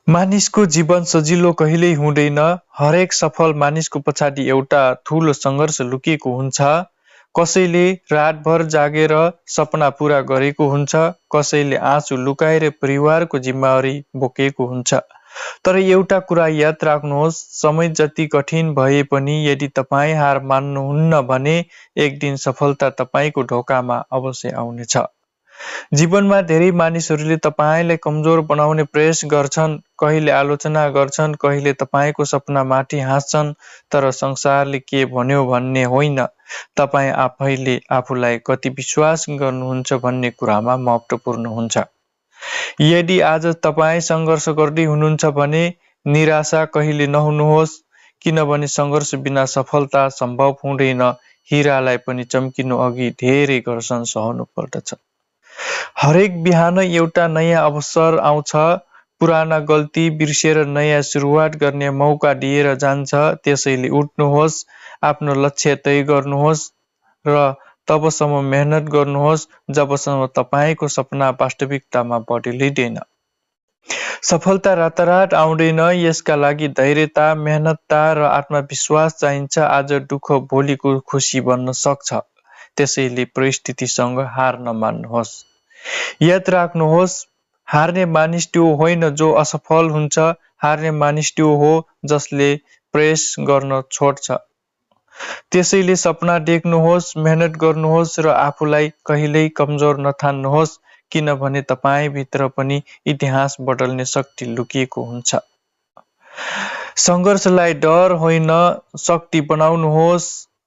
मानिसको जीवन सजिलो कहिल्यै हुँदैन। हरेक सफल मानिसको पछाडि एउटा ठूलो सङ्घर्ष लुकेको हुन्छ। कसैले रातभर जागेर सपना पूरा गरेको हुन्छ, कसैले आँसु लुकाएर परिवारको जिम्मेवारी बोकेको हुन्छ। तर एउटा कुरा याद राख्नुहोस्, समय जति कठिन भए पनि यदि तपाईँ हार मान्नुहुन्न भने एक दिन सफलता तपाईँको ढोकामा अवश्य आउनेछ। जीवनमा धेरै मानिसहरूले तपाईँलाई कमजोर बनाउने प्रयास गर्छन्, कहिले आलोचना गर्छन्, कहिले तपाईँको सपनामाथि हाँस्छन्, तर संसारले के भन्यो भन्ने होइन, तपाईँ आफैले आफूलाई कति विश्वास गर्नुहुन्छ भन्ने कुरामा महत्त्वपूर्ण हुन्छ। यदि आज तपाईँ सङ्घर्ष गर्दै हुनुहुन्छ भने निराशा कहिले नहुनुहोस्, किनभने सङ्घर्ष बिना सफलता सम्भव हुँदैन। हिरालाई पनि चम्किनु अघि धेरै घर्षण सहनु पर्दछ। हरेक बिहान एउटा नयाँ अवसर आउँछ। पुराना गल्ती बिर्सेर नयाँ सुरुवात गर्ने मौका दिएर जान्छ। त्यसैले उठ्नुहोस्, आफ्नो लक्ष्य तय गर्नुहोस् र तबसम्म मेहनत गर्नुहोस् जबसम्म तपाईँको सपना वास्तविकतामा बदलिँदैन। सफलता रातारात आउँदैन, यसका लागि धैर्यता, मेहनतता र आत्मविश्वास चाहिन्छ। आज दुःख भोलिको खुसी बन्न सक्छ। त्यसैले परिस्थितिसँग हार नमान्नुहोस्। याद राख्नुहोस्, हार्ने मानिस त्यो होइन जो असफल हुन्छ, हार्ने मानिस त्यो हो जसले प्रयास गर्न छोड्छ। त्यसैले सपना देख्नुहोस्, मेहनत गर्नुहोस् र आफूलाई कहिल्यै कमजोर नठान्नुहोस्, किनभने तपाईँभित्र पनि इतिहास बदल्ने शक्ति लुकिएको हुन्छ। सङ्घर्षलाई डर होइन, शक्ति बनाउनुहोस्।